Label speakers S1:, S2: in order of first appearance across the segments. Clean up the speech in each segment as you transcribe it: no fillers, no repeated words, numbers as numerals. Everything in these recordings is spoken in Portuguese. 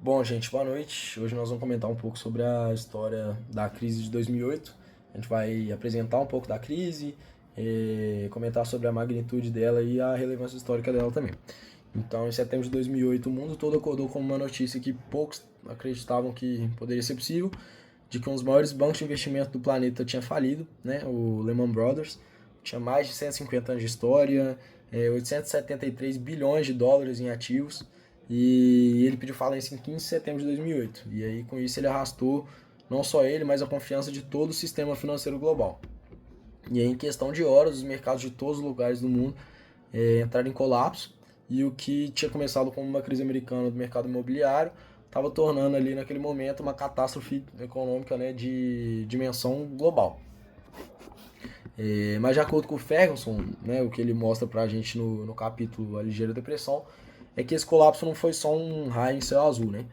S1: Bom, gente, boa noite. Hoje nós vamos comentar um pouco sobre a história da crise de 2008. A gente vai apresentar um pouco da crise, comentar sobre a magnitude dela e a relevância histórica dela também. Então, em setembro de 2008, o mundo todo acordou com uma notícia que poucos acreditavam que poderia ser possível, de que um dos maiores bancos de investimento do planeta tinha falido, né, o Lehman Brothers. Tinha mais de 150 anos de história, 873 bilhões de dólares em ativos, e ele pediu falência em 15 de setembro de 2008. E aí, com isso, ele arrastou não só ele, mas a confiança de todo o sistema financeiro global. E aí, em questão de horas, os mercados de todos os lugares do mundo entraram em colapso, e o que tinha começado como uma crise americana do mercado imobiliário estava tornando ali naquele momento uma catástrofe econômica, né, de dimensão global. Mas de acordo com o Ferguson, né, o que ele mostra pra gente no capítulo A Ligeira Depressão, é que esse colapso não foi só um raio em céu azul, né?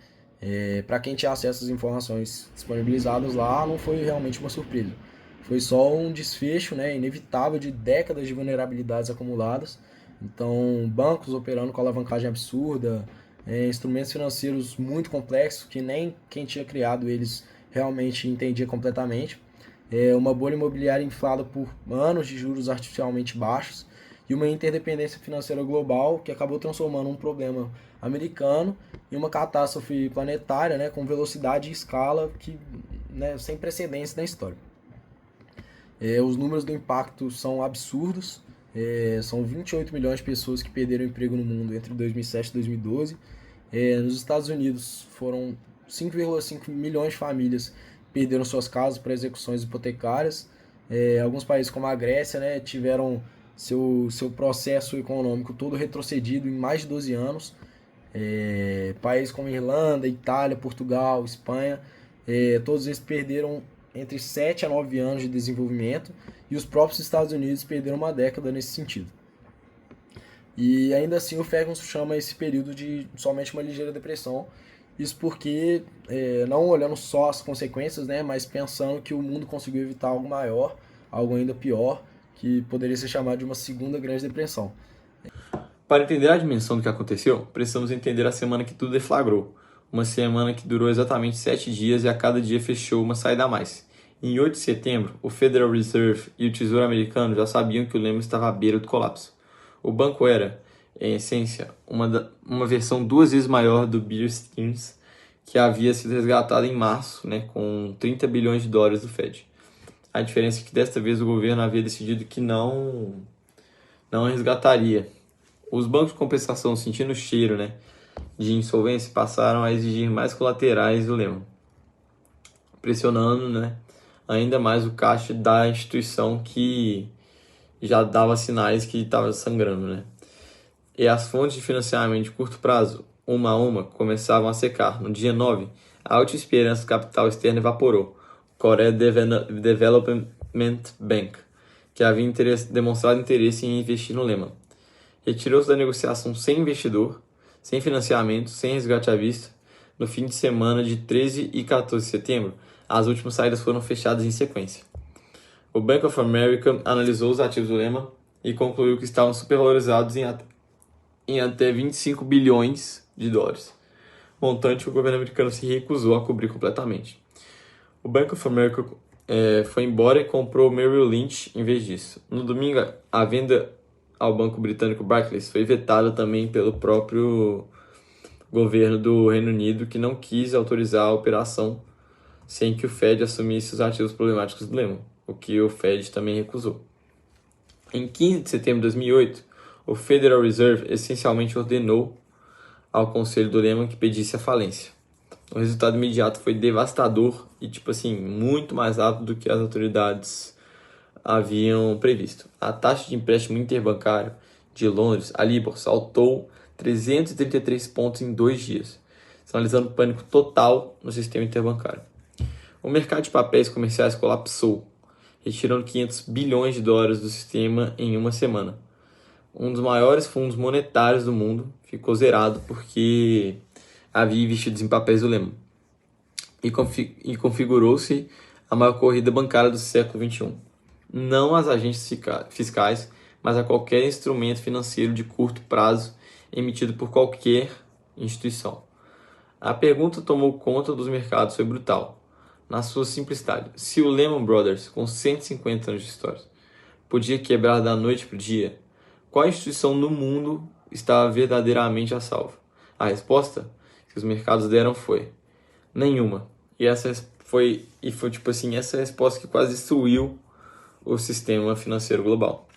S1: Para quem tinha acesso às informações disponibilizadas lá, não foi realmente uma surpresa. Foi só um desfecho, né, inevitável de décadas de vulnerabilidades acumuladas. Então, bancos operando com alavancagem absurda, instrumentos financeiros muito complexos que nem quem tinha criado eles realmente entendia completamente, uma bolha imobiliária inflada por anos de juros artificialmente baixos e uma interdependência financeira global que acabou transformando um problema americano em uma catástrofe planetária, né, com velocidade e escala que, né, sem precedentes na história. Os números do impacto são absurdos. São 28 milhões de pessoas que perderam emprego no mundo entre 2007 e 2012. Nos Estados Unidos foram 5,5 milhões de famílias perderam suas casas para execuções hipotecárias. Alguns países como a Grécia, né, tiveram seu processo econômico todo retrocedido em mais de 12 anos. Países como Irlanda, Itália, Portugal, Espanha, todos eles perderam entre 7 a 9 anos de desenvolvimento, e os próprios Estados Unidos perderam uma década nesse sentido. E ainda assim o Ferguson chama esse período de somente uma ligeira depressão. Isso porque, não olhando só as consequências, né, mas pensando que o mundo conseguiu evitar algo maior, algo ainda pior, que poderia ser chamado de uma segunda grande depressão.
S2: Para entender a dimensão do que aconteceu, precisamos entender a semana que tudo deflagrou. Uma semana que durou exatamente 7 dias e a cada dia fechou uma saída a mais. Em 8 de setembro, o Federal Reserve e o Tesouro Americano já sabiam que o Lehman estava à beira do colapso. O banco era, em essência, uma versão 2 vezes maior do Bear Stearns, que havia sido resgatado em março, né, com 30 bilhões de dólares do Fed. A diferença é que desta vez o governo havia decidido que não resgataria. Os bancos de compensação, sentindo o cheiro, né, de insolvência, passaram a exigir mais colaterais do Lehman, pressionando, né, ainda mais o caixa da instituição que já dava sinais que estava sangrando. Né? E as fontes de financiamento de curto prazo, uma a uma, começavam a secar. No dia 9, a alta esperança do capital externo evaporou. Korea Development Bank, que havia demonstrado interesse em investir no Lehman, retirou-se da negociação sem investidor, sem financiamento, sem resgate à vista. No fim de semana de 13 e 14 de setembro, as últimas saídas foram fechadas em sequência. O Bank of America analisou os ativos do Lehman e concluiu que estavam supervalorizados em até 25 bilhões de dólares, montante que o governo americano se recusou a cobrir completamente. O Bank of America foi embora e comprou o Merrill Lynch em vez disso. No domingo, a venda ao banco britânico Barclays foi vetada também pelo próprio governo do Reino Unido, que não quis autorizar a operação sem que o Fed assumisse os ativos problemáticos do Lehman, o que o Fed também recusou. Em 15 de setembro de 2008, o Federal Reserve essencialmente ordenou ao conselho do Lehman que pedisse a falência. O resultado imediato foi devastador e, muito mais rápido do que as autoridades haviam previsto. A taxa de empréstimo interbancário de Londres, a Libor, saltou 333 pontos em 2 dias, sinalizando pânico total no sistema interbancário. O mercado de papéis comerciais colapsou, retirando 500 bilhões de dólares do sistema em uma semana. Um dos maiores fundos monetários do mundo ficou zerado porque havia investido em papéis do Lehman. E configurou-se a maior corrida bancária do século XXI. Não às agências fiscais, mas a qualquer instrumento financeiro de curto prazo emitido por qualquer instituição. A pergunta tomou conta dos mercados foi brutal. Na sua simplicidade, se o Lehman Brothers, com 150 anos de história, podia quebrar da noite para o dia, qual instituição no mundo estava verdadeiramente a salvo? A resposta que os mercados deram foi nenhuma. E foi tipo assim, essa resposta que quase destruiu o sistema financeiro global.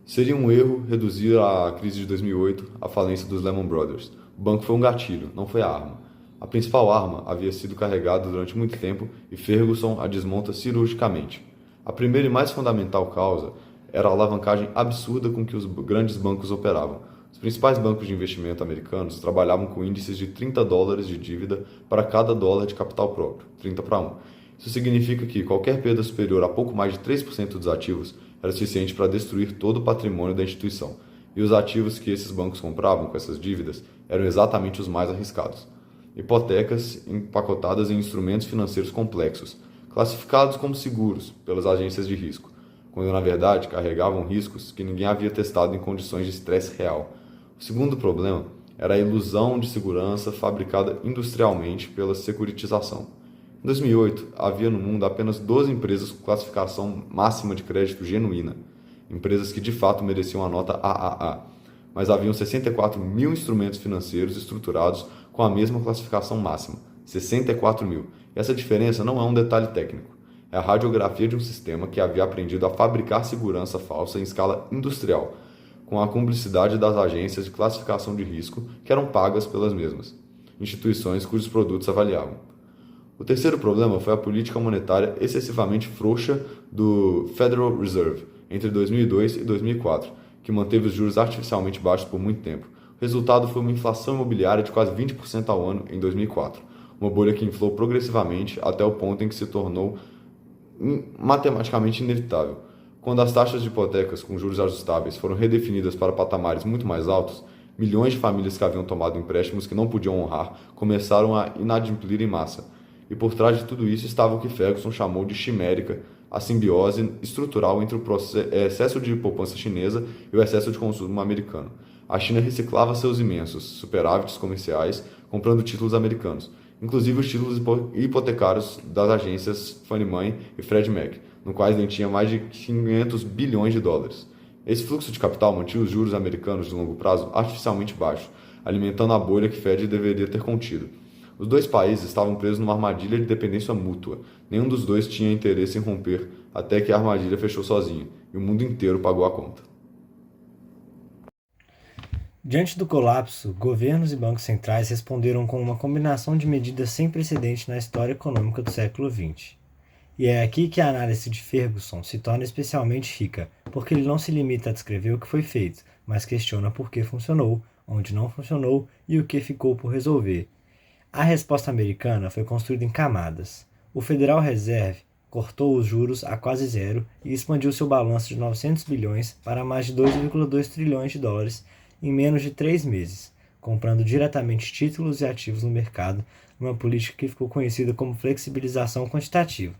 S3: Seria um erro reduzir a crise de 2008 à falência dos Lehman Brothers. O banco foi um gatilho, não foi a arma. A principal arma havia sido carregada durante muito tempo e Ferguson a desmonta cirurgicamente. A primeira e mais fundamental causa era a alavancagem absurda com que os grandes bancos operavam. Os principais bancos de investimento americanos trabalhavam com índices de $30 de dívida para cada dólar de capital próprio, 30 para 1. Isso significa que qualquer perda superior a pouco mais de 3% dos ativos era suficiente para destruir todo o patrimônio da instituição. E os ativos que esses bancos compravam com essas dívidas eram exatamente os mais arriscados. Hipotecas empacotadas em instrumentos financeiros complexos, classificados como seguros pelas agências de risco, quando na verdade carregavam riscos que ninguém havia testado em condições de estresse real. O segundo problema era a ilusão de segurança fabricada industrialmente pela securitização. Em 2008, havia no mundo apenas 12 empresas com classificação máxima de crédito genuína, empresas que de fato mereciam a nota AAA, mas haviam 64 mil instrumentos financeiros estruturados com a mesma classificação máxima, 64 mil. E essa diferença não é um detalhe técnico, é a radiografia de um sistema que havia aprendido a fabricar segurança falsa em escala industrial, com a cumplicidade das agências de classificação de risco que eram pagas pelas mesmas, instituições cujos produtos avaliavam. O terceiro problema foi a política monetária excessivamente frouxa do Federal Reserve entre 2002 e 2004, que manteve os juros artificialmente baixos por muito tempo. O resultado foi uma inflação imobiliária de quase 20% ao ano em 2004, uma bolha que inflou progressivamente até o ponto em que se tornou matematicamente inevitável. Quando as taxas de hipotecas com juros ajustáveis foram redefinidas para patamares muito mais altos, milhões de famílias que haviam tomado empréstimos que não podiam honrar começaram a inadimplir em massa. E por trás de tudo isso estava o que Ferguson chamou de chimérica, a simbiose estrutural entre o excesso de poupança chinesa e o excesso de consumo americano. A China reciclava seus imensos superávites comerciais comprando títulos americanos, inclusive os títulos hipotecários das agências Fannie Mae e Freddie Mac, no quais detinha mais de 500 bilhões de dólares. Esse fluxo de capital mantinha os juros americanos de longo prazo artificialmente baixos, alimentando a bolha que Fed deveria ter contido. Os dois países estavam presos numa armadilha de dependência mútua. Nenhum dos dois tinha interesse em romper, até que a armadilha fechou sozinha, e o mundo inteiro pagou a conta.
S4: Diante do colapso, governos e bancos centrais responderam com uma combinação de medidas sem precedente na história econômica do século XX. E é aqui que a análise de Ferguson se torna especialmente rica, porque ele não se limita a descrever o que foi feito, mas questiona por que funcionou, onde não funcionou e o que ficou por resolver. A resposta americana foi construída em camadas. O Federal Reserve cortou os juros a quase zero e expandiu seu balanço de 900 bilhões para mais de 2,2 trilhões de dólares em menos de 3 meses, comprando diretamente títulos e ativos no mercado, numa política que ficou conhecida como flexibilização quantitativa.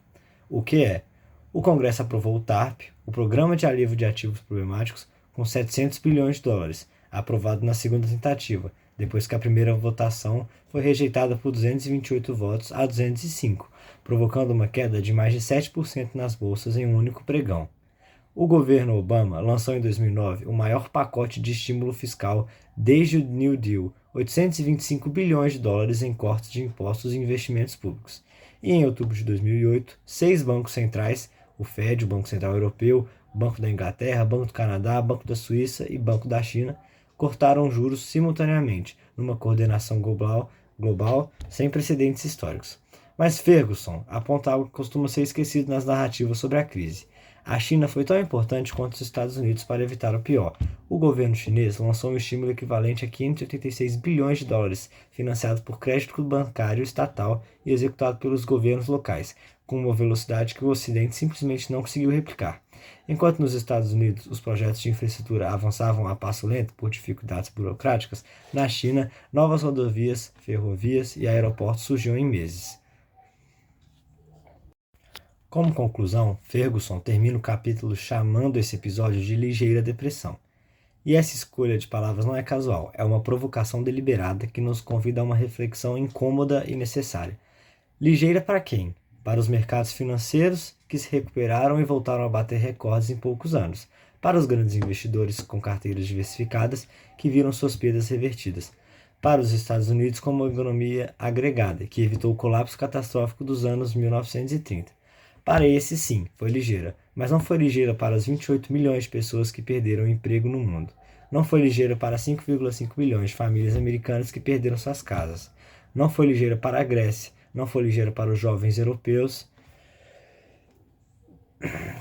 S4: O que é? O Congresso aprovou o TARP, o Programa de Alívio de Ativos Problemáticos, com 700 bilhões de dólares, aprovado na segunda tentativa, depois que a primeira votação foi rejeitada por 228 votos a 205, provocando uma queda de mais de 7% nas bolsas em um único pregão. O governo Obama lançou em 2009 o maior pacote de estímulo fiscal desde o New Deal, 825 bilhões de dólares em cortes de impostos e investimentos públicos. E em outubro de 2008, 6 bancos centrais, o Fed, o Banco Central Europeu, o Banco da Inglaterra, Banco do Canadá, Banco da Suíça e Banco da China, cortaram juros simultaneamente, numa coordenação global sem precedentes históricos. Mas Ferguson aponta algo que costuma ser esquecido nas narrativas sobre a crise. A China foi tão importante quanto os Estados Unidos para evitar o pior. O governo chinês lançou um estímulo equivalente a 586 bilhões de dólares, financiado por crédito bancário estatal e executado pelos governos locais, com uma velocidade que o Ocidente simplesmente não conseguiu replicar. Enquanto nos Estados Unidos os projetos de infraestrutura avançavam a passo lento por dificuldades burocráticas, na China, novas rodovias, ferrovias e aeroportos surgiam em meses. Como conclusão, Ferguson termina o capítulo chamando esse episódio de ligeira depressão. E essa escolha de palavras não é casual, é uma provocação deliberada que nos convida a uma reflexão incômoda e necessária. Ligeira para quem? Para os mercados financeiros, que se recuperaram e voltaram a bater recordes em poucos anos. Para os grandes investidores com carteiras diversificadas, que viram suas perdas revertidas. Para os Estados Unidos como uma economia agregada, que evitou o colapso catastrófico dos anos 1930. Para esse, sim, foi ligeira, mas não foi ligeira para as 28 milhões de pessoas que perderam o emprego no mundo. Não foi ligeira para 5,5 milhões de famílias americanas que perderam suas casas. Não foi ligeira para a Grécia. Não foi ligeira para os jovens europeus.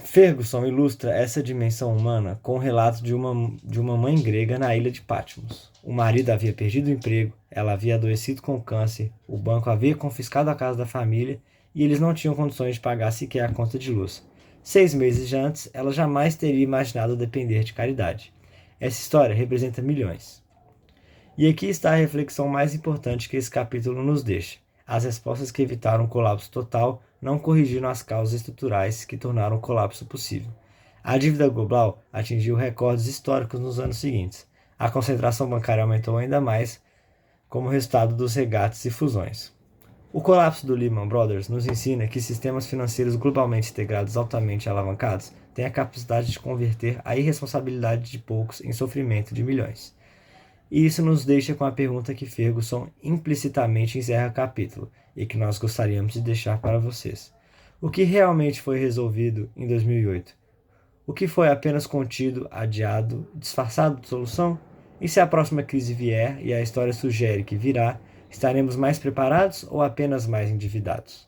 S4: Ferguson ilustra essa dimensão humana com o relato de uma mãe grega na ilha de Patmos. O marido havia perdido o emprego, ela havia adoecido com câncer, o banco havia confiscado a casa da família e eles não tinham condições de pagar sequer a conta de luz. 6 meses antes, ela jamais teria imaginado depender de caridade. Essa história representa milhões. E aqui está a reflexão mais importante que esse capítulo nos deixa. As respostas que evitaram o colapso total não corrigiram as causas estruturais que tornaram o colapso possível. A dívida global atingiu recordes históricos nos anos seguintes. A concentração bancária aumentou ainda mais como resultado dos regates e fusões. O colapso do Lehman Brothers nos ensina que sistemas financeiros globalmente integrados altamente alavancados têm a capacidade de converter a irresponsabilidade de poucos em sofrimento de milhões. E isso nos deixa com a pergunta que Ferguson implicitamente encerra o capítulo e que nós gostaríamos de deixar para vocês. O que realmente foi resolvido em 2008? O que foi apenas contido, adiado, disfarçado de solução? E se a próxima crise vier, e a história sugere que virá, estaremos mais preparados ou apenas mais endividados?